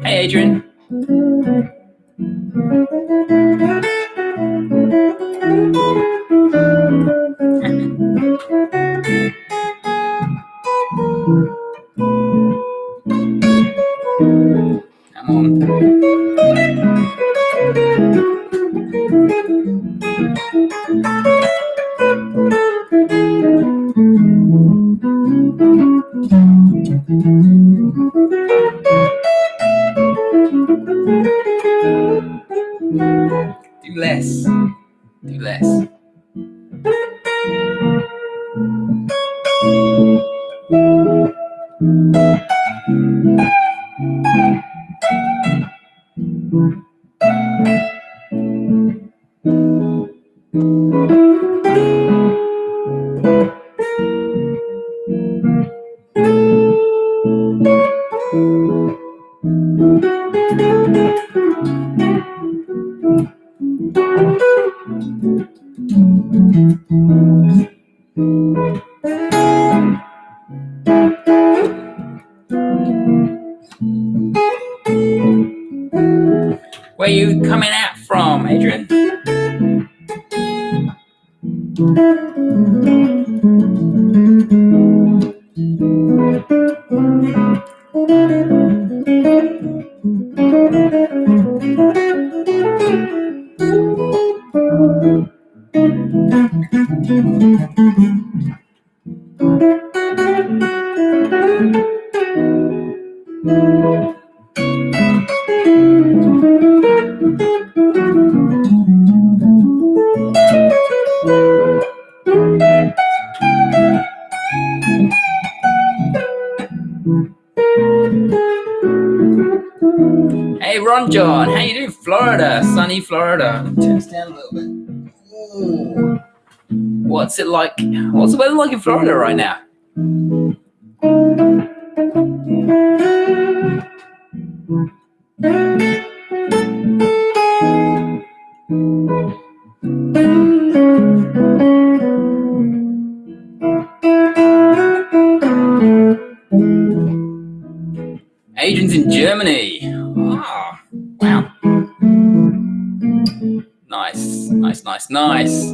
Hey, Adrian. Come on. Do less. Do less. Where are you coming out from, Adrian? Hey, Ron John, how you doing? Florida, sunny Florida. Turn this down a little bit. Ooh. What's it like? What's the weather like in Florida right now? Adrian's in Germany. Oh, wow. Nice.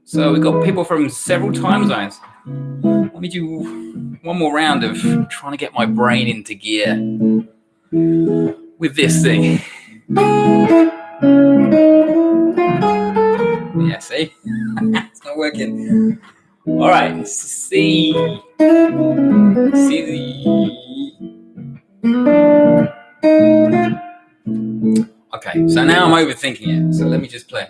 So we've got people from several time zones. Let me do one more round of trying to get my brain into gear with this thing. Yeah, see? It's not working. All right, C. Okay, so now I'm overthinking it. So let me just play.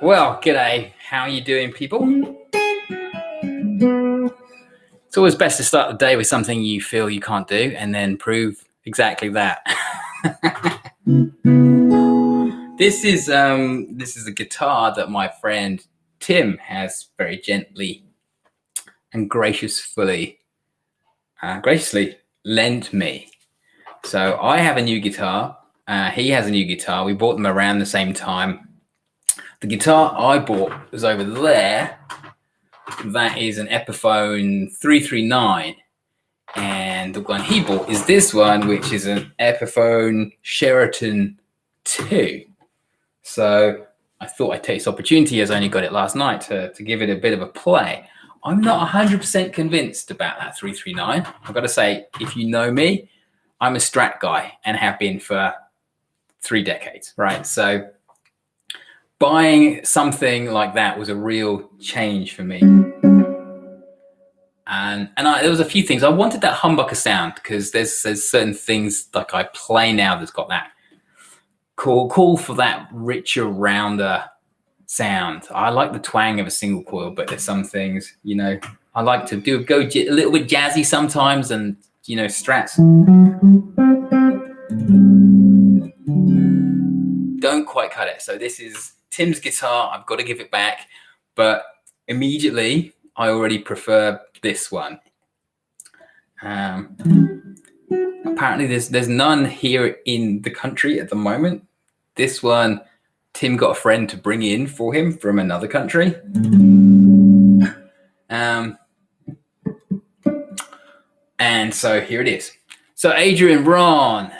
Well, g'day. How are you doing, people? It's always best to start the day with something you feel you can't do and then prove exactly that. This is a guitar that my friend Tim has very gently and graciously lent me. So I have a new guitar. He has a new guitar. We bought them around the same time. The guitar I bought was over there. That is an Epiphone 339. And the one he bought is this one, which is an Epiphone Sheraton 2. So I thought I'd take this opportunity, as I only got it last night, to give it a bit of a play. I'm not 100% convinced about that 339. I've got to say, if you know me, I'm a Strat guy and have been for 3 decades, right? So buying something like that was a real change for me. And there was a few things. I wanted that humbucker sound because there's certain things like I play now that's got that call for that richer, rounder sound. I like the twang of a single coil, but there's some things, you know, I like to go a little bit jazzy sometimes, and you know, Strats don't quite cut it. So this is Tim's guitar. I've got to give it back, but immediately I already prefer this one. Apparently there's none here in the country at the moment. This one, Tim got a friend to bring in for him from another country. And so here it is. So Adrian, Ron,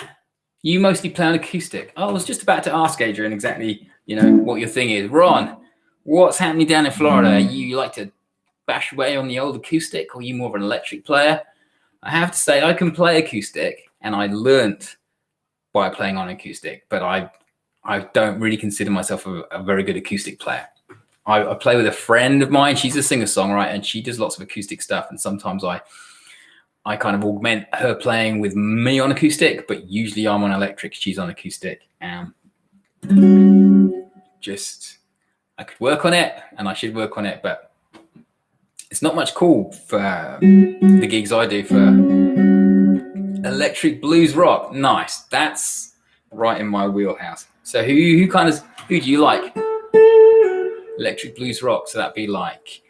you mostly play on acoustic. I was just about to ask Adrian exactly, you know, what your thing is. Ron, what's happening down in Florida? You like to bash away on the old acoustic, or are you more of an electric player? I have to say I can play acoustic, and I learnt by playing on acoustic, but I don't really consider myself a very good acoustic player. I play with a friend of mine. She's a singer-songwriter, and she does lots of acoustic stuff, and sometimes I kind of augment her playing with me on acoustic, but usually I'm on electric, she's on acoustic. Just, I could work on it, and I should work on it, but it's not much call for the gigs I do for electric blues rock. Nice, that's right in my wheelhouse. So who do you like? Electric blues rock, so that'd be like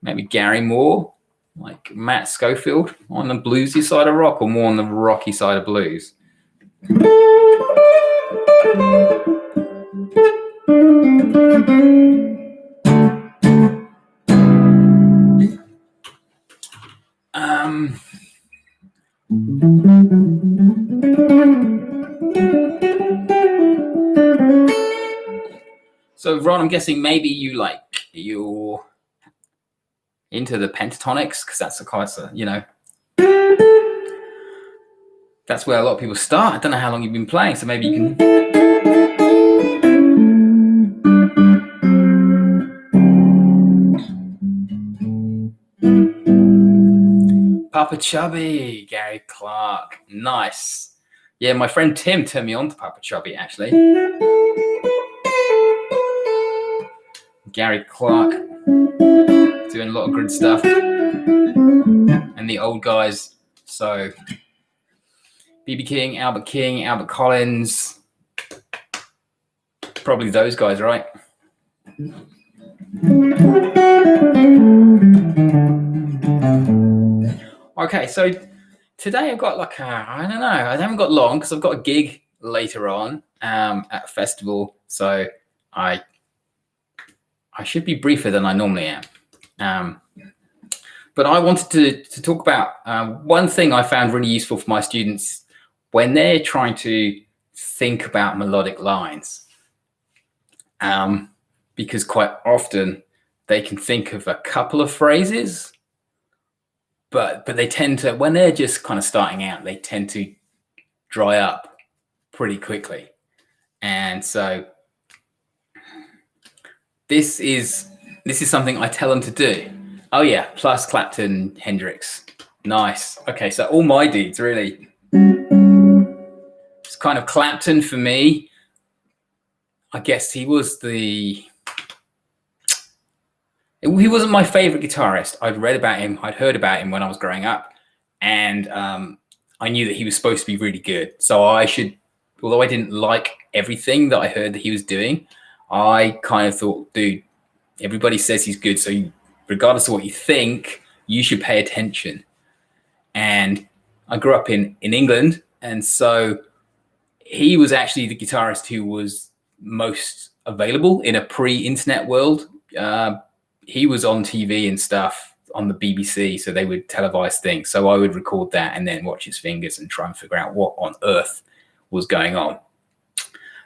maybe Gary Moore, like Matt Schofield on the bluesy side of rock, or more on the rocky side of blues? So Ron, I'm guessing maybe you're into the pentatonics, because that's you know, that's where a lot of people start. I don't know how long you've been playing, so maybe you can. Papa Chubby, Gary Clark, nice. Yeah, my friend Tim turned me on to Papa Chubby, actually. Gary Clark doing a lot of good stuff, and the old guys. So B.B. King, Albert Collins, probably those guys, right? Okay, so today I've got like I don't know, I haven't got long because I've got a gig later on at a festival, so I should be briefer than I normally am. But I wanted to talk about one thing I found really useful for my students when they're trying to think about melodic lines. Because quite often they can think of a couple of phrases, but they tend to, when they're just kind of starting out, they tend to dry up pretty quickly. And so this is something I tell them to do. Oh yeah, plus Clapton, Hendrix. Nice. Okay, so all my dudes really. It's kind of Clapton for me. I guess he was He wasn't my favorite guitarist. I'd read about him. I'd heard about him when I was growing up, and I knew that he was supposed to be really good. So I should, although I didn't like everything that I heard that he was doing, I kind of thought, dude, everybody says he's good. So regardless of what you think, you should pay attention. And I grew up in England, and so he was actually the guitarist who was most available in a pre-internet world. He was on TV and stuff on the BBC, so they would televise things. So I would record that and then watch his fingers and try and figure out what on earth was going on.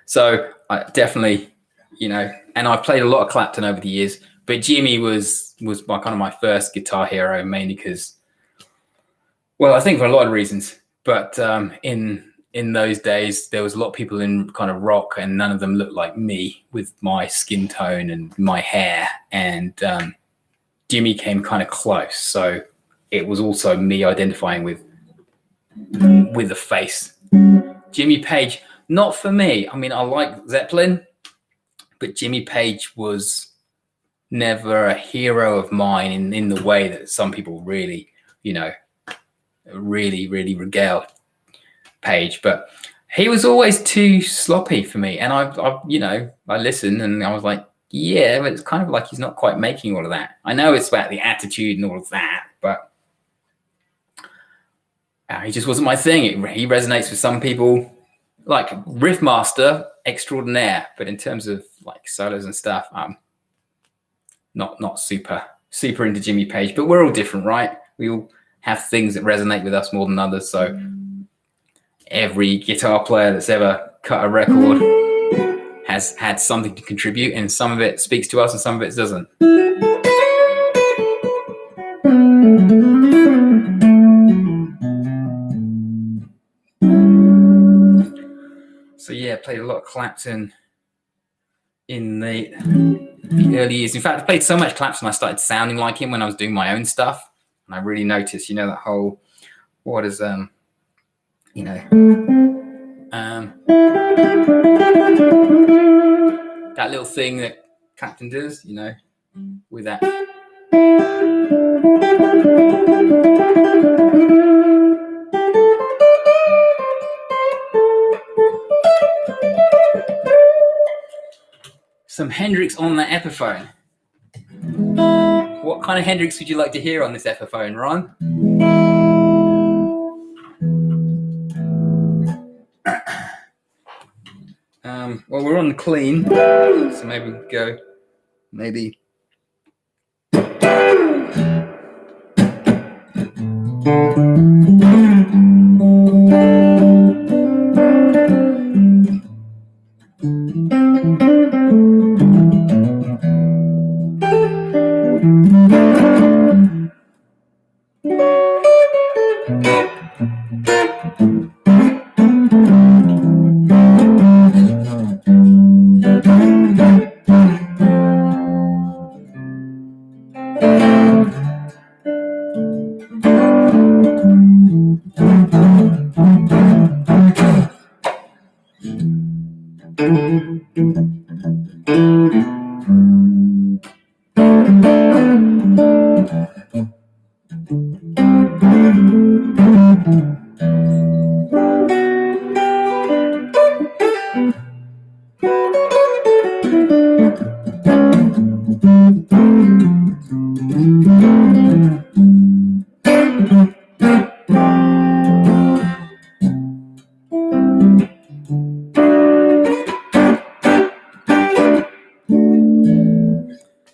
So I definitely, and I've played a lot of Clapton over the years, but Jimmy was my first guitar hero, mainly because, well, I think for a lot of reasons, but in those days, there was a lot of people in kind of rock, and none of them looked like me with my skin tone and my hair. And Jimmy came kind of close. So it was also me identifying with the face. Jimmy Page, not for me. I mean, I like Zeppelin, but Jimmy Page was never a hero of mine in the way that some people really, really regale Page. But he was always too sloppy for me, and I listened and I was like, yeah, but it's kind of like he's not quite making all of that. I know it's about the attitude and all of that, but he just wasn't my thing. He resonates with some people, like riffmaster extraordinaire, but in terms of like solos and stuff, not super into Jimmy Page. But we're all different, right? We all have things that resonate with us more than others. So every guitar player that's ever cut a record has had something to contribute, and some of it speaks to us and some of it doesn't. So yeah, played a lot of Clapton in the early years. In fact, I played so much Clapton I started sounding like him when I was doing my own stuff, and I really noticed, that whole that little thing that Clapton does, with that. Some Hendrix on the Epiphone. What kind of Hendrix would you like to hear on this Epiphone, Ron? Well, we're on clean, so maybe we could go, maybe.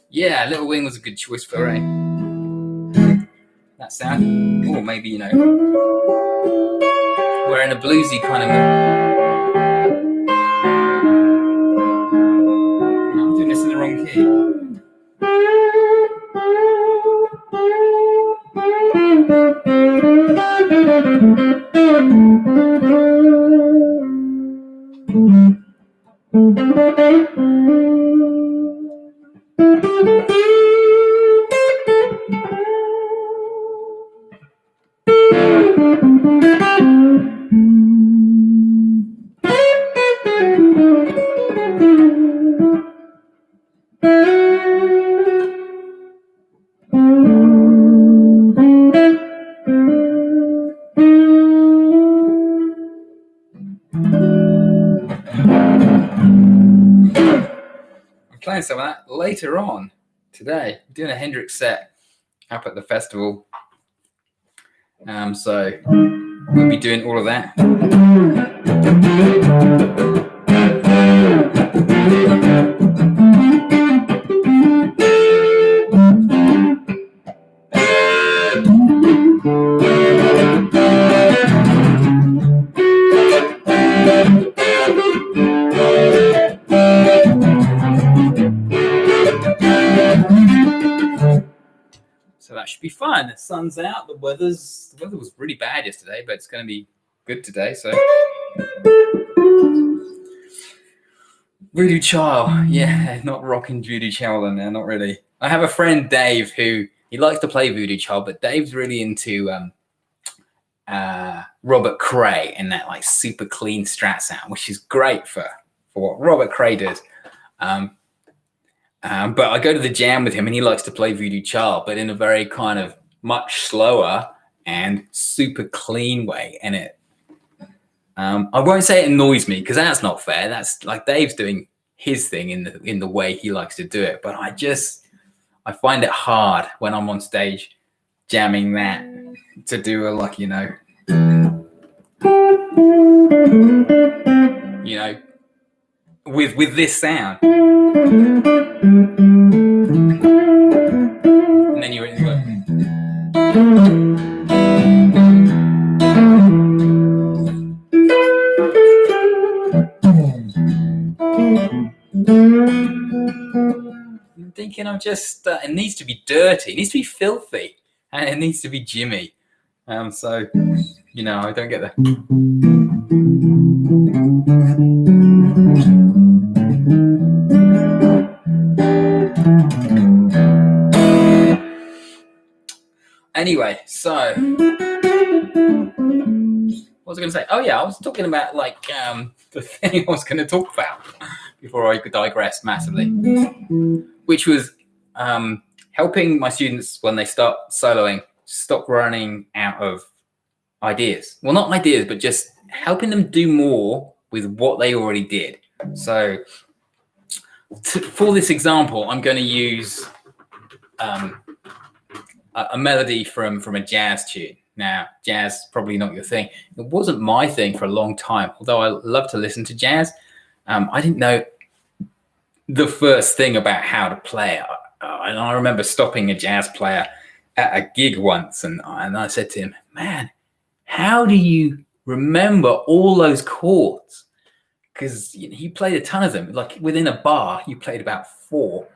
Yeah, Little Wing was a good choice for that sound. Or maybe, we're in a bluesy kind of I'm doing this in the wrong key. playing some of that later on today. I'm doing a Hendrix set up at the festival. So we'll be doing all of that. So that should be fun. The sun's out. The weather was really bad yesterday, but it's going to be good today. So Voodoo Child, yeah, not rocking Voodoo Child in there, not really. I have a friend Dave who he likes to play Voodoo Child, but Dave's really into Robert Cray and that like super clean Strat sound, which is great for what Robert Cray does. But I go to the jam with him and he likes to play Voodoo Child, but in a very kind of much slower and super clean way. And it, I won't say it annoys me because that's not fair. That's like Dave's doing his thing in the way he likes to do it. But I find it hard when I'm on stage jamming that to do a like, with this sound. And then you're like, I'm thinking I'm just it needs to be dirty, it needs to be filthy, and it needs to be Jimmy. So I don't get that. Anyway, so what was I going to say? Oh yeah, I was talking about like the thing I was going to talk about before I could digress massively, which was helping my students when they start soloing stop running out of ideas. Well, not ideas, but just helping them do more with what they already did. So for this example, I'm going to use a melody from a jazz tune. Now, jazz probably not your thing. It wasn't my thing for a long time, although I love to listen to jazz. I didn't know the first thing about how to play it. And I remember stopping a jazz player at a gig once, and I said to him, "Man, how do you remember all those chords?" Because he played a ton of them. Like within a bar, you played about 4.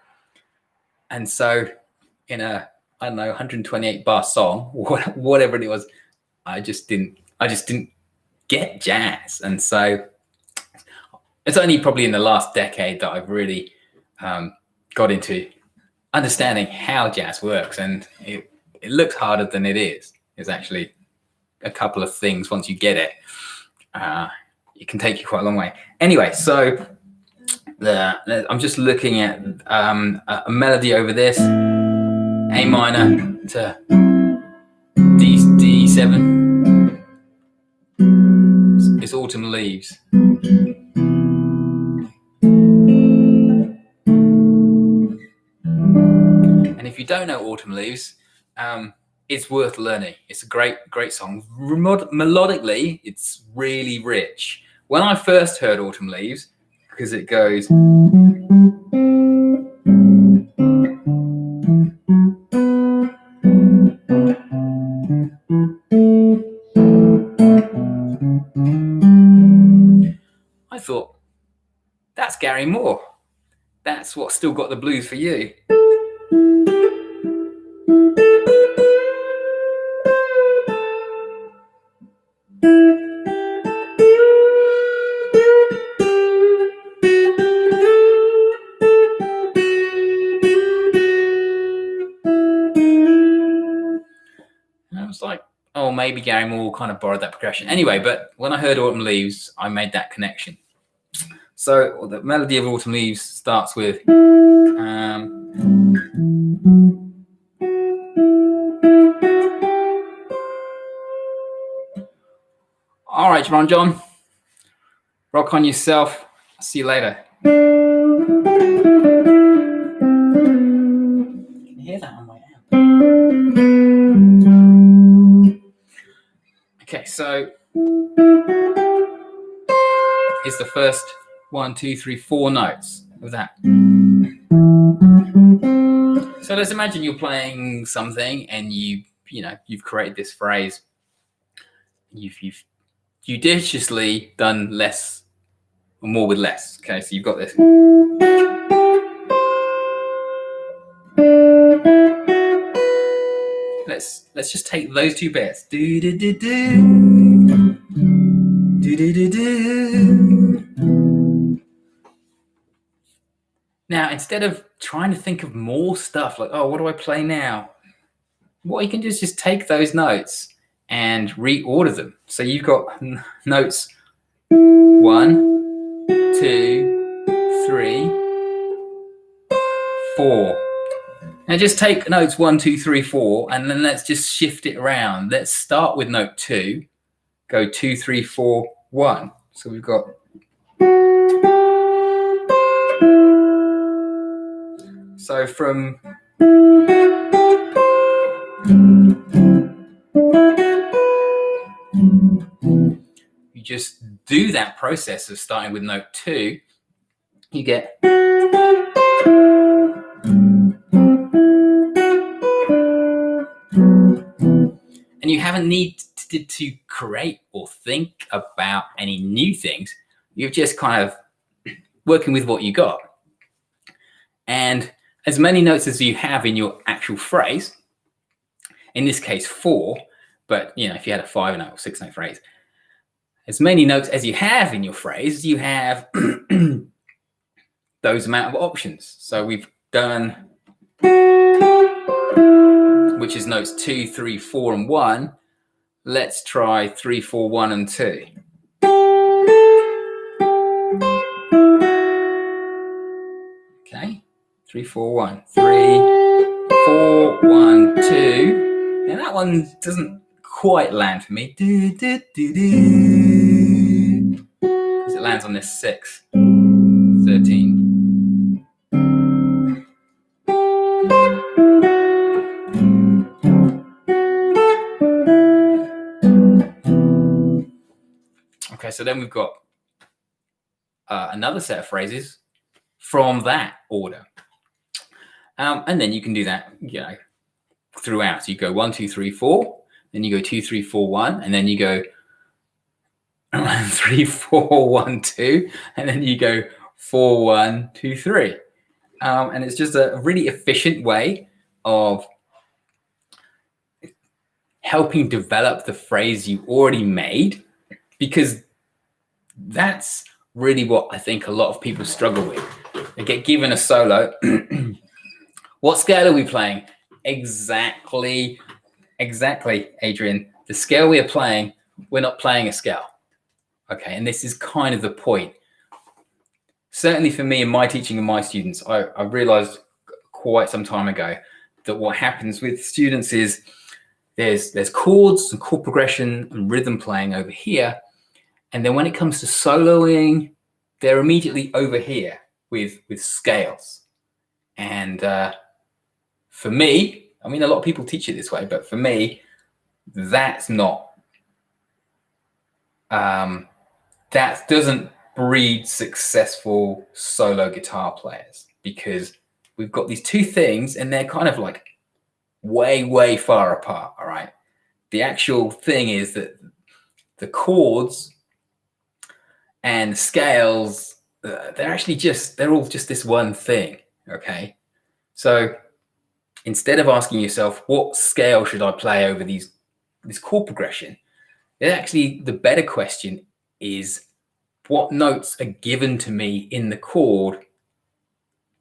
And so in a 128 bar song, whatever it was, I just didn't get jazz. And so it's only probably in the last decade that I've really got into understanding how jazz works. And it looks harder than it is. It's actually a couple of things. Once you get it, it can take you quite a long way. Anyway, so I'm just looking at a melody over this. A minor to D7. It's Autumn Leaves. And if you don't know Autumn Leaves, it's worth learning. It's a great song. Melodically, it's really rich. When I first heard Autumn Leaves, because it goes... I thought, that's Gary Moore. That's what's still got the blues for you. And I was like, oh, maybe Gary Moore kind of borrowed that progression. Anyway, but when I heard Autumn Leaves, I made that connection. So the melody of Autumn Leaves starts with... all right, John. Rock on yourself. See you later. so it's the first 1, 2, 3, 4 notes of that. So let's imagine you're playing something and you've created this phrase. You've judiciously done less or more with less. Okay, so you've got this. Let's just take those two bits. Do do do do. Do do do do. Now, instead of trying to think of more stuff like, oh, what do I play now? What you can do is just take those notes and reorder them. So you've got notes 1, 2, 3, 4. Now just take notes 1, 2, 3, 4, and then let's just shift it around. Let's start with note 2, go 2, 3, 4, 1. So we've got. So from you just do that process of starting with note 2, you get. And you haven't needed to create or think about any new things. You're just kind of working with what you got. And as many notes as you have in your actual phrase, in this case 4, but if you had a 5-note or 6-note phrase, as many notes as you have in your phrase, you have those amount of options. So we've done, which is notes 2, 3, 4, and 1. Let's try 3, 4, 1, and 2. Okay, 3, 4, 1, 3, 4, 1, 2. Now that one doesn't quite land for me. Because it lands on this 6, 13. Okay, so then we've got another set of phrases from that order. And then you can do that, throughout. So you go 1, 2, 3, 4, then you go 2, 3, 4, 1, and then you go 3, 4, 1, 2, and then you go 4, 1, 2, 3. And it's just a really efficient way of helping develop the phrase you already made, because that's really what I think a lot of people struggle with. They get given a solo. What scale are we playing? Exactly, Adrian. The scale we are playing, we're not playing a scale. Okay, and this is kind of the point. Certainly for me in my teaching and my students, I realized quite some time ago that what happens with students is there's chords and chord progression and rhythm playing over here. And then when it comes to soloing, they're immediately over here with scales. And for me, a lot of people teach it this way, but for me, that's not, that doesn't breed successful solo guitar players, because we've got these two things and they're kind of like way, way far apart, all right? The actual thing is that the chords and scales, they're all just this one thing, okay? So instead of asking yourself, what scale should I play over this chord progression? Actually, the better question is, what notes are given to me in the chord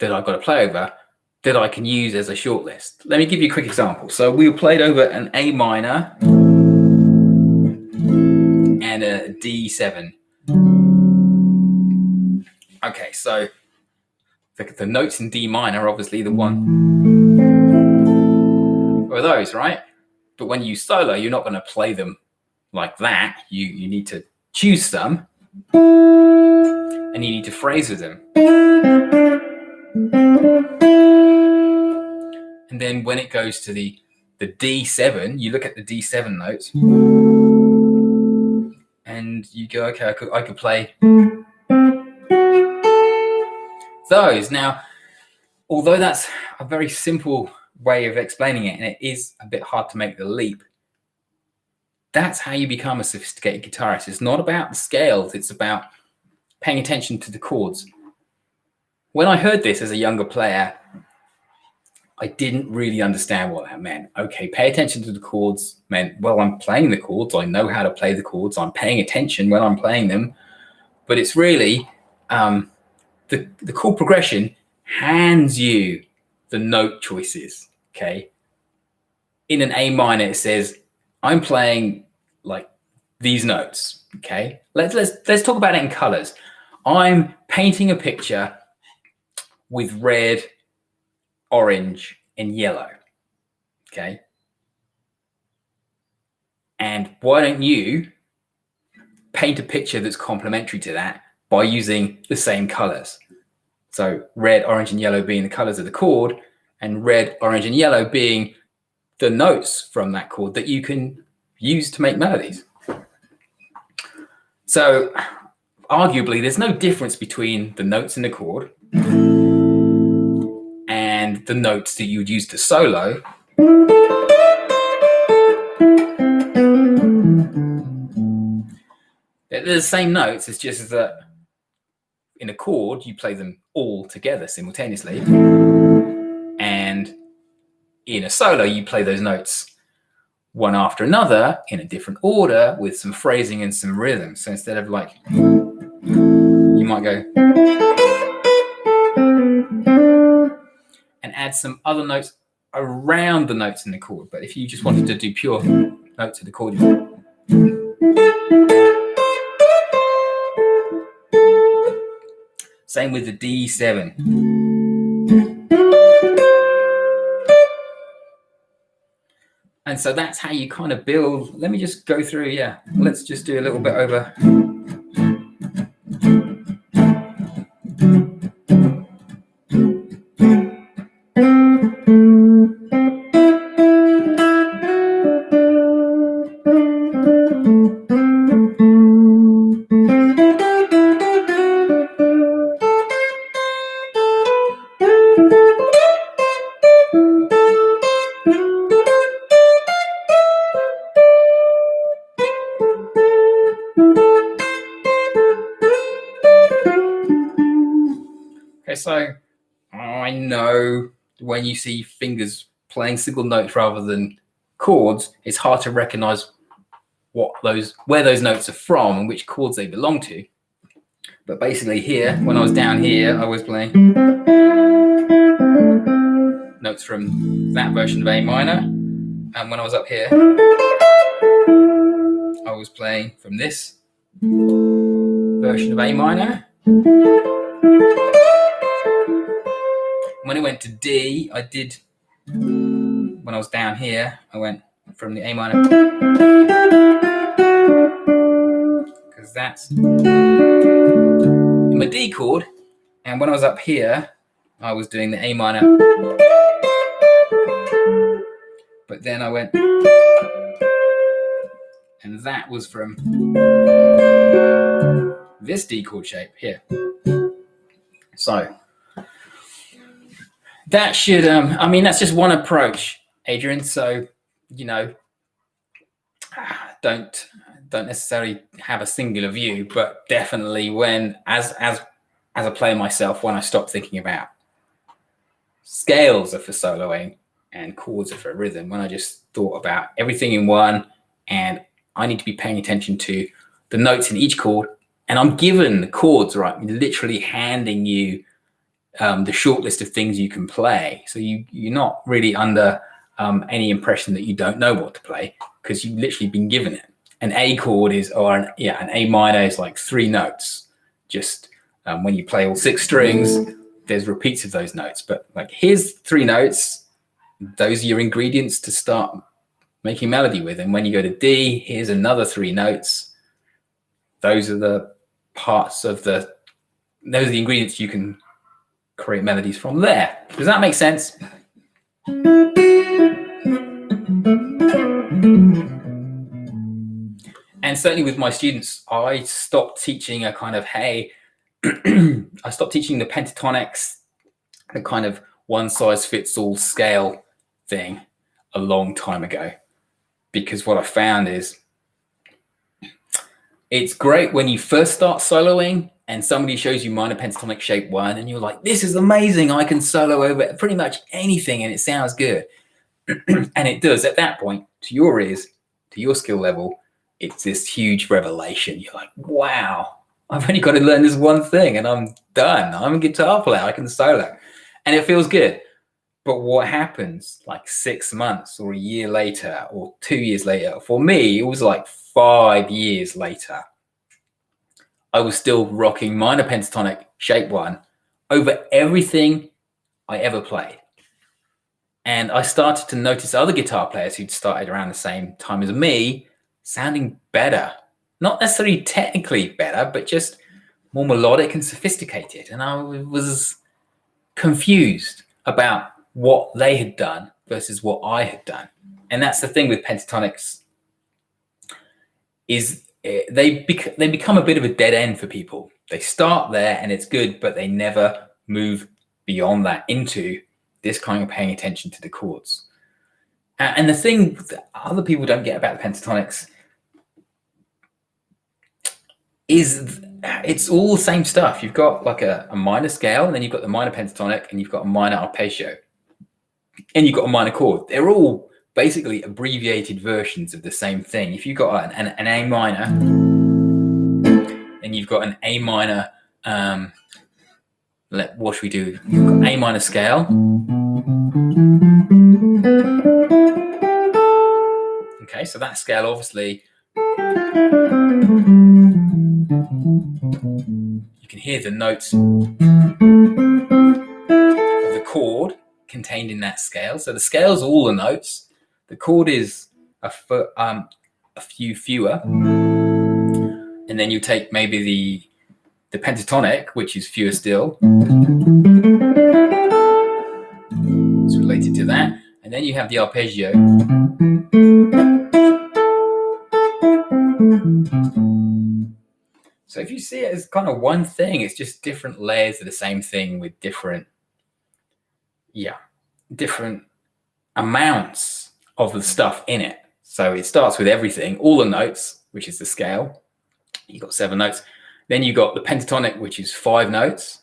that I've got to play over that I can use as a short list? Let me give you a quick example. So we played over an A minor and a D7. Okay, so the notes in D minor, obviously the one are those, right? But when you solo, you're not going to play them like that. You need to choose some, and you need to phrase with them. And then when it goes to the D7, you look at the D7 notes. and you go, okay, I could play those. Now, although that's a very simple way of explaining it, and it is a bit hard to make the leap, that's how you become a sophisticated guitarist. It's not about the scales, it's about paying attention to the chords. When I heard this as a younger player, I didn't really understand what that meant. Okay, pay attention to the chords meant, well, I'm playing the chords, I know how to play the chords, I'm paying attention when I'm playing them, but it's really the chord progression hands you the note choices, okay? In an A minor, it says, I'm playing like these notes, okay? Let's talk about it in colors. I'm painting a picture with red, orange, and yellow, okay? And why don't you paint a picture that's complementary to that by using the same colors? So red, orange, and yellow being the colors of the chord, and red, orange, and yellow being the notes from that chord that you can use to make melodies. So arguably, there's no difference between the notes in the chord and the notes that you would use to solo. They're the same notes, it's just that in a chord, you play them all together simultaneously. And in a solo, you play those notes one after another in a different order with some phrasing and some rhythm. So instead of like, you might go and add some other notes around the notes in the chord. But if you just wanted to do pure notes of the chord, same with the D7. And so that's how you kind of build. Let me just go through, yeah. Let's just do a little bit over. Okay, so I know when you see fingers playing single notes rather than chords, it's hard to recognize where those notes are from and which chords they belong to. But basically here, when I was down here, I was playing notes from that version of A minor. And when I was up here, I was playing from this version of A minor. When it went to D, I did, when I was down here, I went from the A minor, because that's in my D chord. And when I was up here, I was doing the A minor, but then I went, and that was from this D chord shape here. So that should, I mean, that's just one approach, Adrian. So, you know, don't necessarily have a singular view, but definitely when, as a player myself, when I stopped thinking about scales are for soloing and chords are for rhythm, when I just thought about everything in one, and I need to be paying attention to the notes in each chord, and I'm given the chords, right? I'm literally handing you the short list of things you can play. So you're not really under any impression that you don't know what to play, because you've literally been given it. An A chord is, or an A minor is like 3 notes. Just when you play all 6 strings, there's repeats of those notes. But like, here's 3 notes. Those are your ingredients to start making melody with. And when you go to D, here's another 3 notes. Those are the parts of those are the ingredients you can create melodies from there. Does that make sense? And certainly with my students, I stopped teaching a kind of, hey, I stopped teaching the pentatonics, the kind of one size fits all scale thing a long time ago. Because what I found is it's great when you first start soloing and somebody shows you minor pentatonic shape 1 and you're like, this is amazing. I can solo over pretty much anything and it sounds good. And it does at that point, to your ears, to your skill level, it's this huge revelation. You're like, wow, I've only got to learn this one thing and I'm done. I'm a guitar player. I can solo. And it feels good. But what happens like 6 months or a year later or 2 years later? For me, it was like 5 years later. I was still rocking minor pentatonic shape 1 over everything I ever played. And I started to notice other guitar players who'd started around the same time as me sounding better. Not necessarily technically better, but just more melodic and sophisticated. And I was confused about what they had done versus what I had done. And that's the thing with pentatonics, is they become a bit of a dead end for people. They start there and it's good, but they never move beyond that into this kind of paying attention to the chords. And the thing that other people don't get about the pentatonics is it's all the same stuff. You've got like a minor scale, and then you've got the minor pentatonic, and you've got a minor arpeggio, and you've got a minor chord. They're all basically abbreviated versions of the same thing. If you've got an A minor, and you've got an A minor, what should we do? You've got A minor scale. Okay, so that scale obviously, you can hear the notes of the chord contained in that scale. So the scale's all the notes. The chord is a few fewer. And then you take maybe the pentatonic, which is fewer still. It's related to that. And then you have the arpeggio. So if you see it as kind of one thing, it's just different layers of the same thing with different amounts of the stuff in it. So it starts with everything, all the notes, which is the scale. You've got 7 notes. Then you've got the pentatonic, which is 5 notes,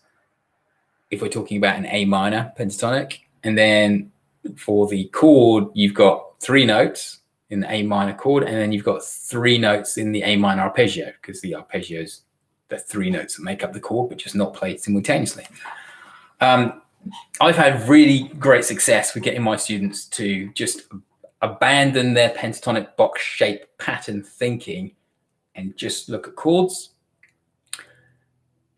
if we're talking about an A minor pentatonic. And then for the chord, you've got 3 notes in the A minor chord, and then you've got 3 notes in the A minor arpeggio, because the arpeggio is the 3 notes that make up the chord, but just not played simultaneously. I've had really great success with getting my students to just abandon their pentatonic box shape pattern thinking and just look at chords.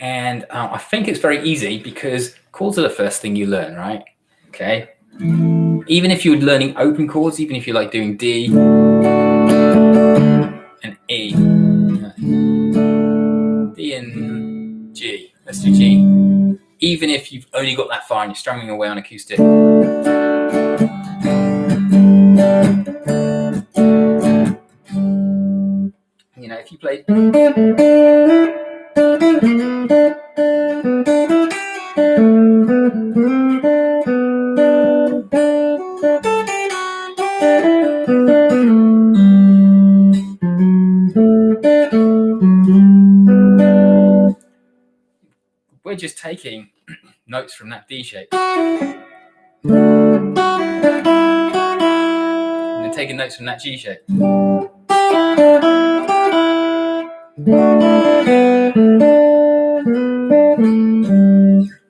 And I think it's very easy, because chords are the first thing you learn, right? Okay. Even if you're learning open chords, even if you're like doing D and E, D and G, let's do G. Even if you've only got that far and you're strumming away on acoustic, you know, if you play, we're just taking notes from that D shape and then taking notes from that G shape.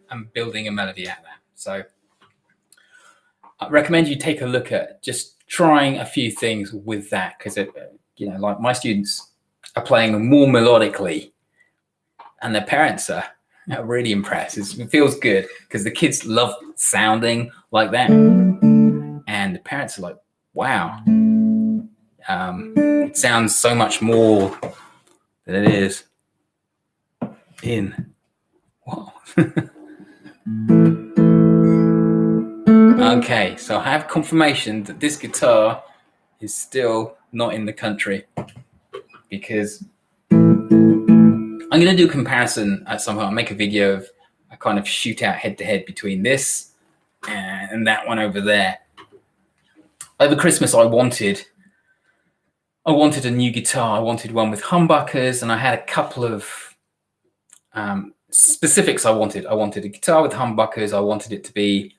And building a melody out of that. So I recommend you take a look at just trying a few things with that, because you know, like my students are playing more melodically, and their parents are really impressed. It feels good because the kids love sounding like that, and the parents are like, "Wow, it sounds so much more than it is in." Wow. Okay, so I have confirmation that this guitar is still not in the country. because I'm going to do a comparison at some point. I'll make a video of a kind of shootout head-to-head between this and that one over there. Over Christmas, I wanted a new guitar. I wanted one with humbuckers, and I had a couple of specifics I wanted. I wanted a guitar with humbuckers. I wanted it to be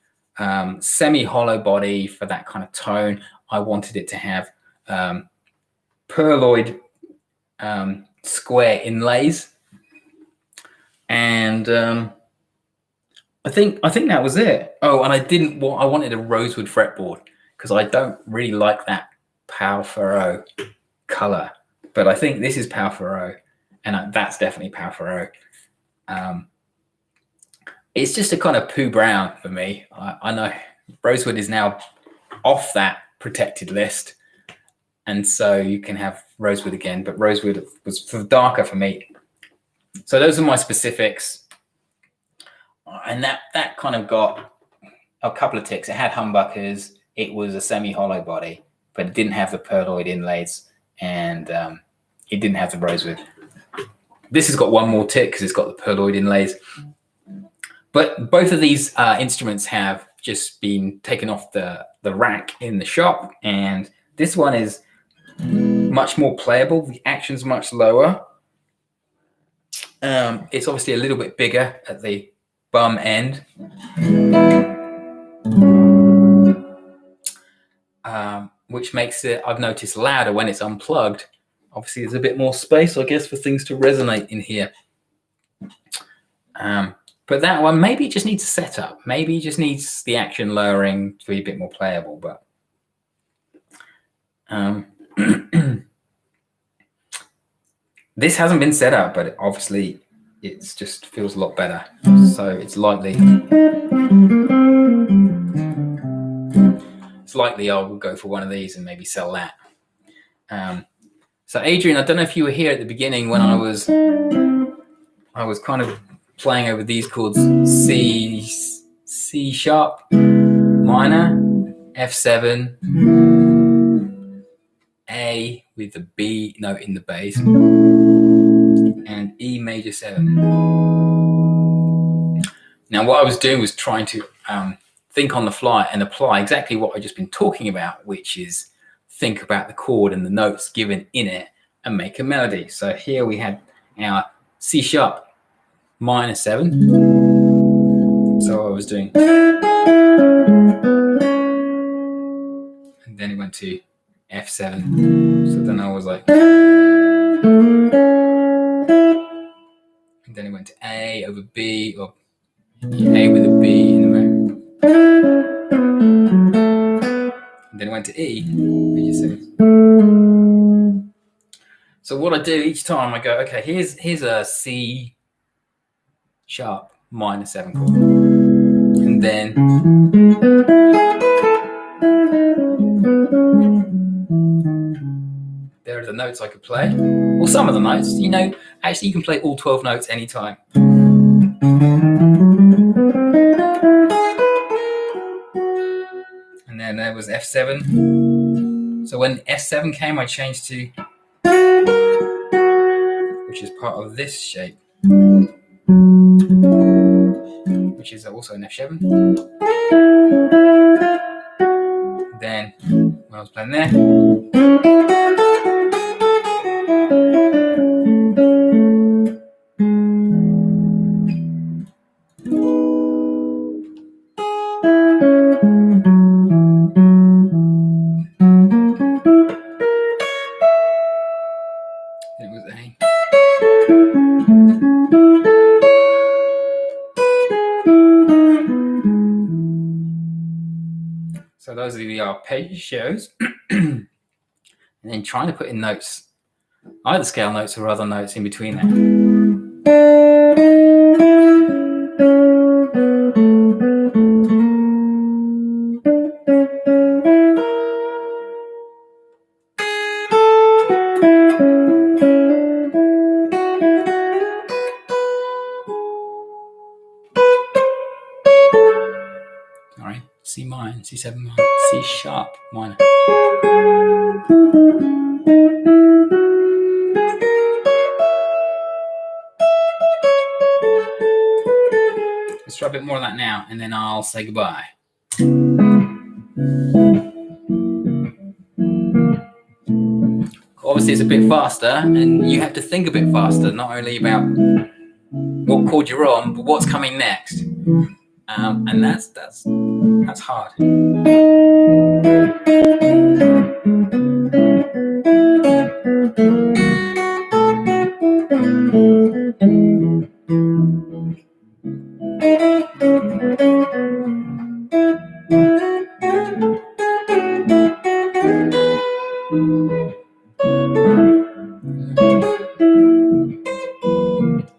semi-hollow body for that kind of tone. I wanted it to have pearloid square inlays, and I think that was it. Oh, and I wanted a rosewood fretboard because I don't really like that Pau Ferro color, but I think this is Pau Ferro, and that's definitely Pau Ferro. It's just a kind of poo brown for me. I know rosewood is now off that protected list, and so you can have rosewood again, but rosewood was darker for me. So those are my specifics, and that kind of got a couple of ticks. It had humbuckers, it was a semi-hollow body, but it didn't have the pearloid inlays, and it didn't have the rosewood. This has got one more tick because it's got the pearloid inlays. But both of these instruments have just been taken off the rack in the shop, and this one is much more playable. The action's much lower. It's obviously a little bit bigger at the bum end. Which makes it, I've noticed, louder when it's unplugged. Obviously, there's a bit more space, I guess, for things to resonate in here. But that one, maybe it just needs a setup. Maybe it just needs the action lowering to be a bit more playable. But this hasn't been set up, but obviously it just feels a lot better. So it's likely I will go for one of these and maybe sell that. So Adrian, I don't know if you were here at the beginning when I was kind of playing over these chords: C sharp minor, F7, A with the B note in the bass, and E major 7. Now what I was doing was trying to think on the fly and apply exactly what I've just been talking about, which is think about the chord and the notes given in it and make a melody. So here we had our C sharp minor 7. So I was doing, and then it went to F7. So then I was like, and then it went to A over B, or A with a B in the middle. And then it went to E. So what I do each time, I go, okay, here's a C sharp minor 7 chord, and then there are the notes I could play, or some of the notes. You know, actually you can play all 12 notes anytime. And then there was F7. So when F7 came, I changed to, which is part of this shape, which is also an F7. Then when I was playing there, it was A. So those are the arpeggios. And then trying to put in notes, either scale notes or other notes in between there. All right, C minor, C7 minor, C sharp minor. try a bit more of that now, and then I'll say goodbye. Obviously, it's a bit faster, and you have to think a bit faster, not only about what chord you're on, but what's coming next. And that's hard.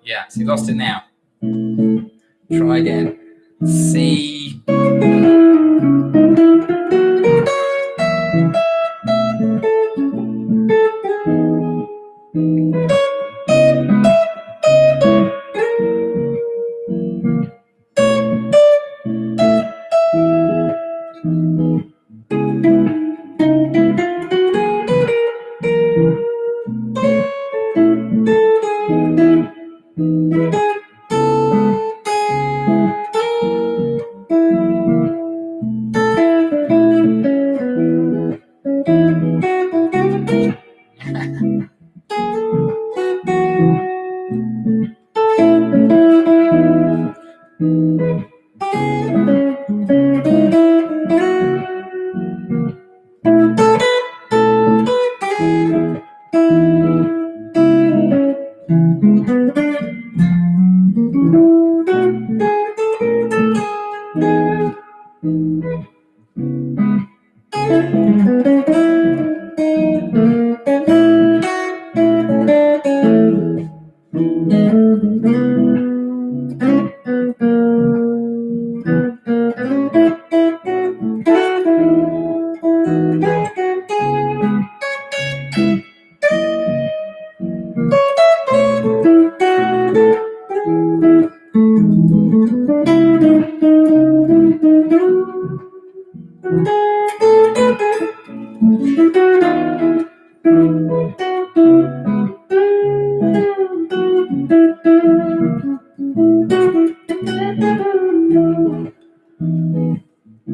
Yeah, so you lost it now. Try again. C.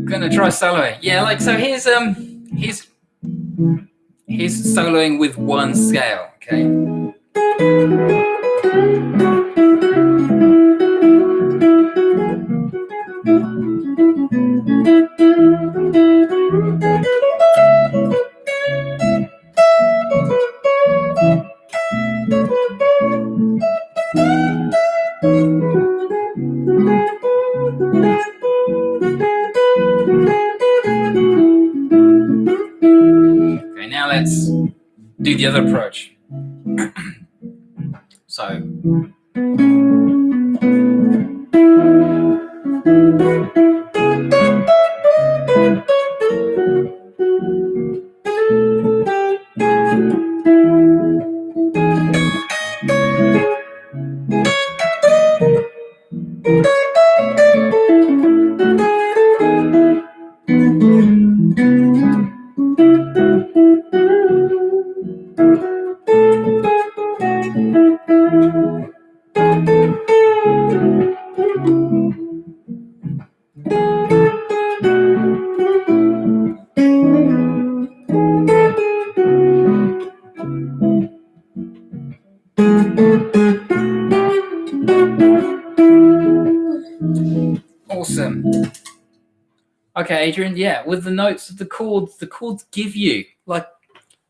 Gonna try soloing. Yeah, like so. Here's soloing with one scale. Okay. Okay, now let's do the other approach. So. Awesome. Okay, Adrian, yeah, with the notes of the chords give you, like,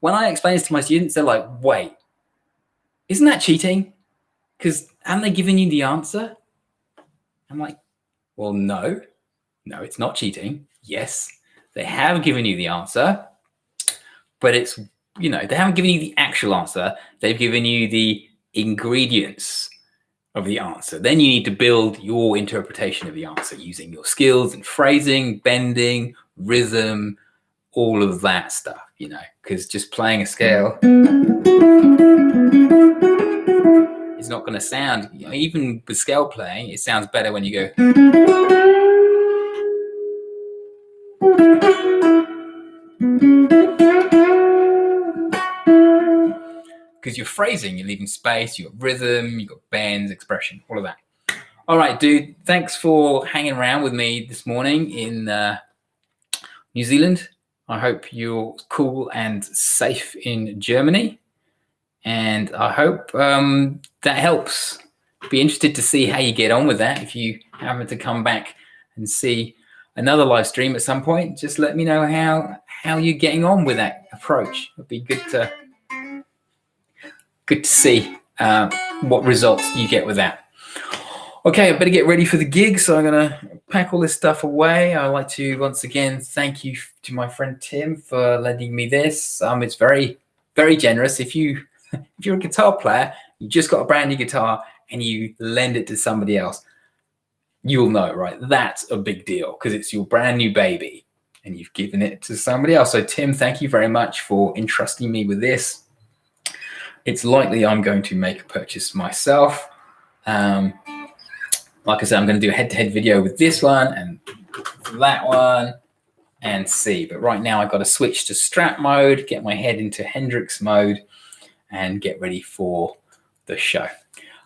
when I explain this to my students, they're like, wait, isn't that cheating? Because haven't they given you the answer? I'm like, well, no, it's not cheating. Yes, they have given you the answer, but it's, they haven't given you the actual answer. They've given you the ingredients of the answer. Then you need to build your interpretation of the answer using your skills and phrasing, bending, rhythm, all of that stuff, because just playing a scale is not going to sound, even with scale playing, it sounds better when you go. Because you're phrasing, you're leaving space, you've got rhythm, you've got bends, expression, all of that. All right, dude. Thanks for hanging around with me this morning in New Zealand. I hope you're cool and safe in Germany. And I hope that helps. Be interested to see how you get on with that. If you happen to come back and see another live stream at some point, just let me know how you're getting on with that approach. It'd be good to see what results you get with that. Okay, I better get ready for the gig, so I'm gonna pack all this stuff away. I'd like to once again thank you to my friend Tim for lending me this. It's very, very generous. If you're a guitar player, you just got a brand new guitar and you lend it to somebody else, you'll know, right? That's a big deal because it's your brand new baby and you've given it to somebody else. So Tim, thank you very much for entrusting me with this. It's likely I'm going to make a purchase myself. Like I said, I'm going to do a head-to-head video with this one and that one and see. But right now I've got to switch to Strat mode, get my head into Hendrix mode and get ready for the show.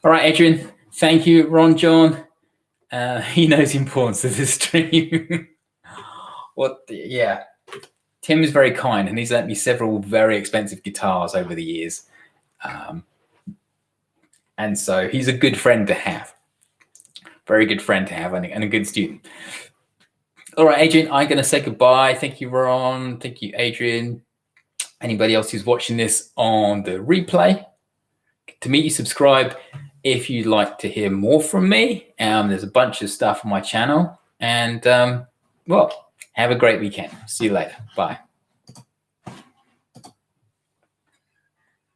All right, Adrian, thank you. Ron John, he knows the importance of this stream. Yeah, Tim is very kind and he's lent me several very expensive guitars over the years. And so he's a good friend to have. Very good friend to have and a good student. All right, Adrian, I'm going to say goodbye. Thank you, Ron. Thank you, Adrian. Anybody else who's watching this on the replay, to meet you, subscribe if you'd like to hear more from me. There's a bunch of stuff on my channel. And, well, have a great weekend. See you later. Bye.